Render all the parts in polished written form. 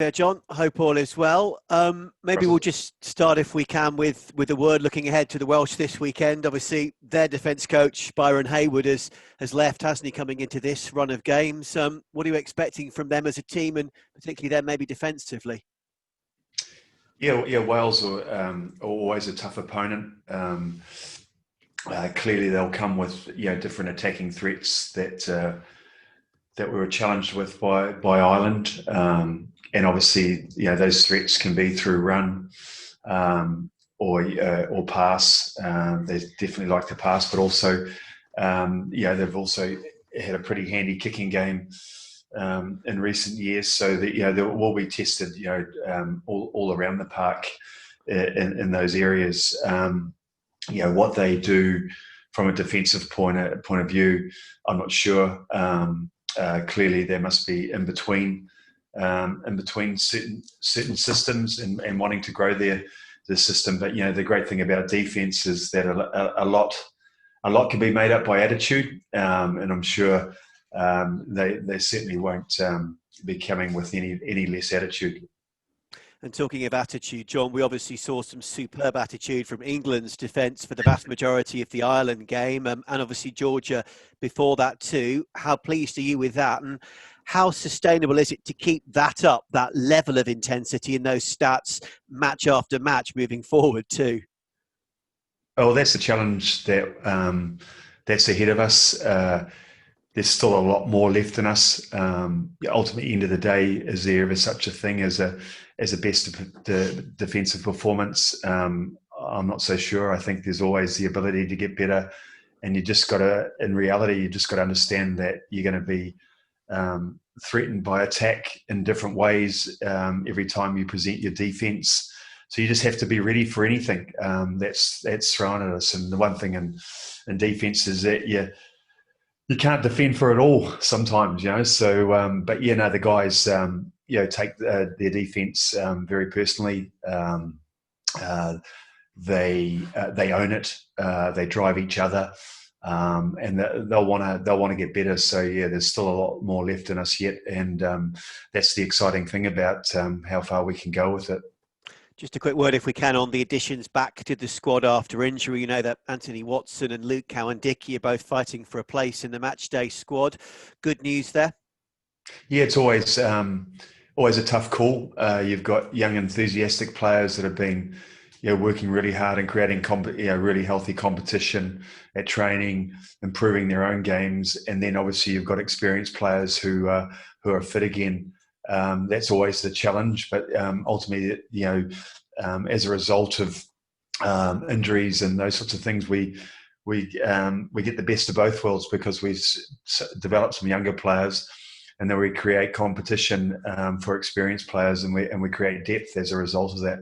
Yeah, John, hope all is well. Maybe we'll Russell. just start, if we can, with a word looking ahead to the Welsh this weekend. Obviously, their defence coach, Byron Hayward, has left, hasn't he, coming into this run of games? What are you expecting from them as a team, and particularly them maybe defensively? Yeah. Wales are always a tough opponent. Clearly, they'll come with different attacking threats that we were challenged with by Ireland, and obviously those threats can be through run or pass. They definitely like to pass, but also they've also had a pretty handy kicking game in recent years, so that they will be tested all around the park in those areas. What they do from a defensive point of view, I'm not sure. Clearly, there must be in between certain systems and wanting to grow the system. But the great thing about defense is that a lot can be made up by attitude, and I'm sure they certainly won't be coming with any less attitude. And talking of attitude, John, we obviously saw some superb attitude from England's defence for the vast majority of the Ireland game, and obviously Georgia before that too. How pleased are you with that? And how sustainable is it to keep that up, that level of intensity in those stats, match after match moving forward too? Oh, that's the challenge that's ahead of us. There's still a lot more left in us. Ultimately, end of the day, is there ever such a thing as a best defensive performance? I'm not so sure. I think there's always the ability to get better, and you just got to, in reality, you just got to understand that you're going to be threatened by attack in different ways every time you present your defense. So you just have to be ready for anything that's thrown at us. And the one thing in defense is that you can't defend for it all sometimes, So, but the guys, take their defense very personally. They own it. They drive each other, and they'll want to get better. So, there's still a lot more left in us yet, and that's the exciting thing about how far we can go with it. Just a quick word, if we can, on the additions back to the squad after injury. You know that Anthony Watson and Luke Cowan-Dickie are both fighting for a place in the matchday squad. Good news there? Yeah, it's always a tough call. You've got young, enthusiastic players that have been working really hard and creating really healthy competition at training, improving their own games, and then obviously you've got experienced players who are fit again. That's always the challenge, but ultimately, as a result of injuries and those sorts of things, we get the best of both worlds, because we've developed some younger players, and then we create competition for experienced players, and we create depth as a result of that.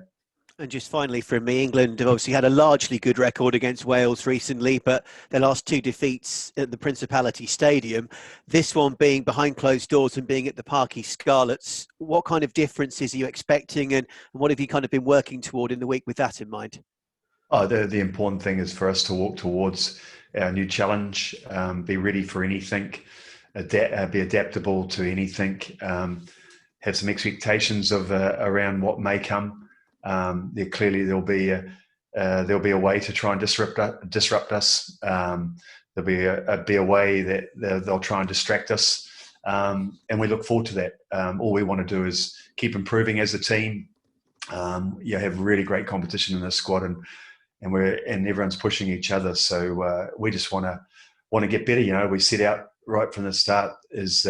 And just finally from me, England have obviously had a largely good record against Wales recently, but their last two defeats at the Principality Stadium, this one being behind closed doors and being at the Parky Scarlets. What kind of differences are you expecting, and what have you kind of been working toward in the week with that in mind? Oh, the important thing is for us to walk towards our new challenge, be ready for anything, be adaptable to anything, have some expectations of around what may come. Clearly there'll be a way to try and disrupt us. There'll be a way that they'll try and distract us, and we look forward to that. All we want to do is keep improving as a team. Have really great competition in this squad, and everyone's pushing each other. So we just want to get better. We set out right from the start is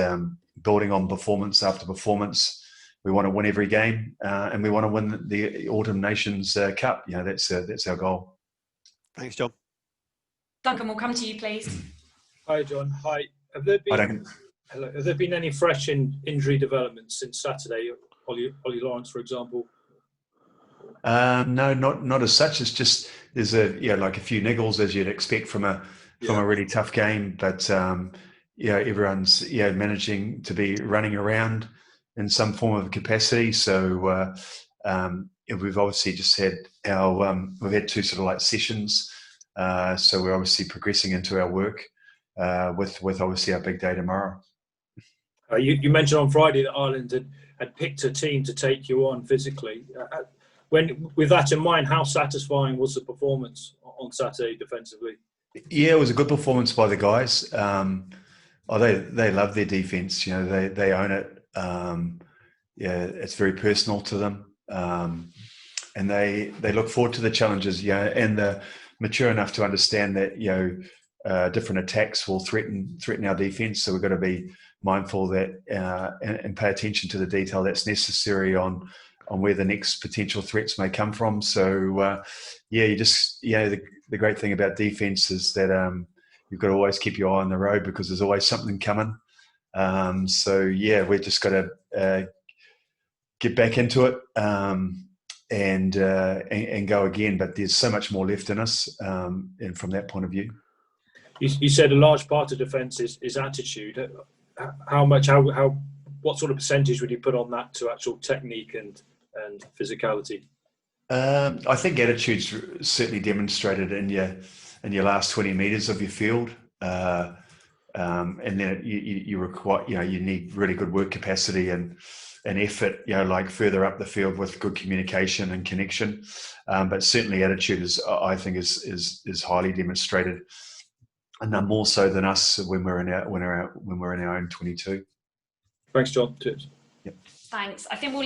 building on performance after performance. We want to win every game, and we want to win the Autumn Nations Cup. That's our goal. Thanks, John. Duncan, we'll come to you, please. Hi, John. Hi. Have there been any fresh injury developments since Saturday? Ollie Lawrence, for example. No, not as such. It's just there's a few niggles, as you'd expect from a really tough game. But everyone's managing to be running around in some form of capacity. So we've obviously just had we've had two sort of like sessions. So we're obviously progressing into our work with obviously our big day tomorrow. You mentioned on Friday that Ireland had picked a team to take you on physically. When with that in mind, how satisfying was the performance on Saturday defensively? Yeah, it was a good performance by the guys. They love their defense. You know, they own it. Yeah, it's very personal to them, and they look forward to the challenges. You know, and they're mature enough to understand that different attacks will threaten our defense. So we've got to be mindful that and pay attention to the detail that's necessary on where the next potential threats may come from. So the great thing about defense is that you've got to always keep your eye on the road because there's always something coming. We've just got to get back into it and go again. But there's so much more left in us, and from that point of view. You said a large part of defence is attitude. What sort of percentage would you put on that to actual technique and physicality? I think attitude's certainly demonstrated in your last 20 metres of your field, and then you require you need really good work capacity and effort like further up the field with good communication and connection. But certainly attitude is highly demonstrated, and more so than us when we're in our own 22. Thanks, John. Cheers. Yep. Thanks. I think we'll